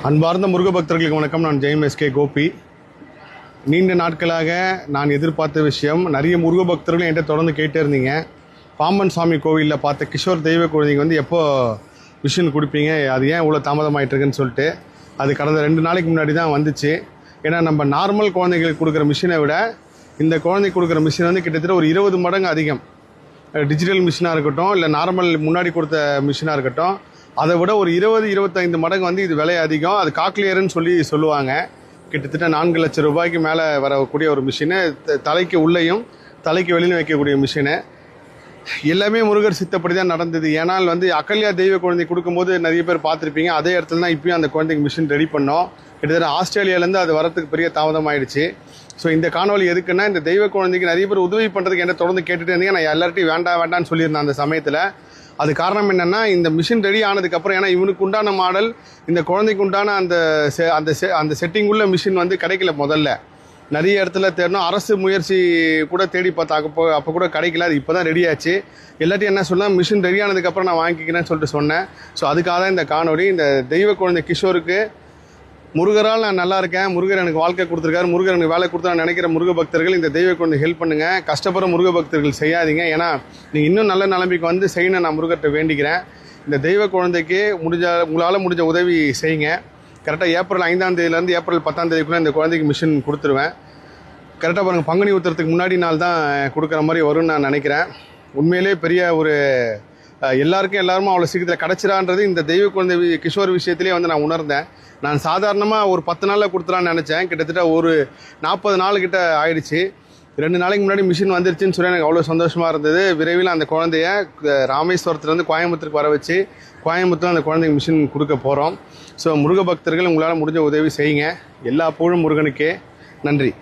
அன்பார்ந்த முருக பக்தர்களுக்கு வணக்கம். நான் ஜெயம் எஸ்கே கோபி. நீண்ட நாட்களாக நான் எதிர்பார்த்த விஷயம், நிறைய முருக பக்தர்களும் என்கிட்ட தொடர்ந்து கேட்டே இருந்தீங்க. பாம்பன் சாமி கோவிலில் பார்த்த கிஷோர் தெய்வ குழந்தைங்க வந்து எப்போ மிஷின் கொடுப்பீங்க, அது ஏன் இவ்வளோ தாமதமாயிட்டுருக்குன்னு சொல்லிட்டு அது கடந்த 2 நாளைக்கு முன்னாடி தான் வந்துச்சு. ஏன்னா நம்ம நார்மல் குழந்தைகளுக்கு கொடுக்குற மிஷினை விட இந்த குழந்தைக்கு கொடுக்குற மிஷின் வந்து கிட்டத்தட்ட ஒரு 20 மடங்கு அதிகம். டிஜிட்டல் மிஷினாக இருக்கட்டும், இல்லை நார்மல் முன்னாடி கொடுத்த மிஷினாக இருக்கட்டும், அதை விட ஒரு 20-25 மடங்கு வந்து இது விலை அதிகம். அது காக்லியர்னு சொல்லுவாங்க. கிட்டத்தட்ட 4 லட்சம் ரூபாய்க்கு மேலே வரக்கூடிய ஒரு மிஷினு, தலைக்கு உள்ளேயும் தலைக்கு வெளியில் வைக்கக்கூடிய மிஷினு. எல்லாமே முருகர் சித்தப்படி தான் நடந்தது. ஏன்னால் வந்து அகல்யா தெய்வ குழந்தை கொடுக்கும்போது நிறைய பேர் பார்த்துருப்பீங்க. அதே இடத்துல தான் இப்பயும் அந்த குழந்தைக்கு மிஷின் ரெடி பண்ணோம். கிட்டத்தட்ட ஆஸ்திரேலியாவிலேருந்து அது வரத்துக்கு பெரிய தாமதம் ஆயிடுச்சு. ஸோ இந்த காணொலி எதுக்குன்னா, இந்த தெய்வ குழந்தைக்கு நிறைய பேர் உதவி பண்ணுறதுக்கு என்ன தொடர்ந்து கேட்டுகிட்டே இருந்தீங்க. நான் எல்லார்ட்டையும் வேண்டான்னு சொல்லியிருந்தேன் அந்த சமயத்தில். அது காரணம் என்னென்னா, இந்த மிஷின் ரெடி ஆனதுக்கப்புறம், ஏன்னா இவனுக்கு உண்டான மாடல், இந்த குழந்தைக்கு உண்டான அந்த செட்டிங் உள்ள மிஷின் வந்து கிடைக்கல. முதல்ல நிறைய இடத்துல தேடணும், அரசு முயற்சி கூட தேடி பார்த்தா அப்போ கூட கிடைக்கல. அது இப்போ தான் ரெடி ஆச்சு. எல்லாத்தையும் என்ன சொன்னால், மிஷின் ரெடி ஆனதுக்கப்புறம் நான் வாங்கிக்கிறேன்னு சொல்லிட்டு சொன்னேன். ஸோ அதுக்காக தான் இந்த காணொலி. இந்த தெய்வ குழந்தை கிஷோருக்கு முருகரால் நான் நல்லா இருக்கேன், முருகர் எனக்கு வாழ்க்கை கொடுத்துருக்காரு, முருகர் எனக்கு வேலை கொடுத்து நான் நினைக்கிற முருக பக்தர்கள் இந்த தெய்வ குழந்தை ஹெல்ப் பண்ணுங்கள். கஷ்டப்படுற முருக பக்தர்கள் செய்யாதீங்க. ஏன்னா நீங்கள் இன்னும் நல்ல நிலைமைக்கு வந்து செய்யணும் நான் முருகர்கிட்ட வேண்டிக்கிறேன். இந்த தெய்வ குழந்தைக்கு உங்களால் முடிஞ்ச உதவி செய்யுங்க. கரெக்டாக ஏப்ரல் 5ஆம் தேதியிலேருந்து ஏப்ரல் 10ஆம் தேதிக்குள்ளே இந்த குழந்தைக்கு மிஷின் கொடுத்துருவேன். கரெக்டாக பாருங்கள், பங்குனி உத்திரத்துக்கு முன்னாடி நாள் தான் கொடுக்குற மாதிரி வரும்னு நான் நினைக்கிறேன். உண்மையிலே பெரிய ஒரு எல்லாருமே அவ்வளோ சீக்கிரத்தில் கிடச்சிரான்றது இந்த தெய்வ குழந்தை கிஷோர் விஷயத்திலே வந்து நான் உணர்ந்தேன். நான் சாதாரணமாக ஒரு 10 நாளில் கொடுத்துலான்னு நினச்சேன். கிட்டத்தட்ட ஒரு 40 நாளுக்கிட்ட ஆயிடுச்சு. 2 நாளைக்கு முன்னாடி மிஷின் வந்துருச்சுன்னு சொல்லி எனக்கு அவ்வளோ சந்தோஷமாக இருந்தது. விரைவில் அந்த குழந்தைய ராமேஸ்வரத்துலேருந்து கோயம்புத்தூருக்கு வர வச்சு கோயம்புத்தூர் அந்த குழந்தைக்கு மிஷின் கொடுக்க போகிறோம். ஸோ முருக பக்தர்கள் உங்களால் முடிஞ்ச உதவி செய்யுங்க. எல்லா புகழும் முருகனுக்கே. நன்றி.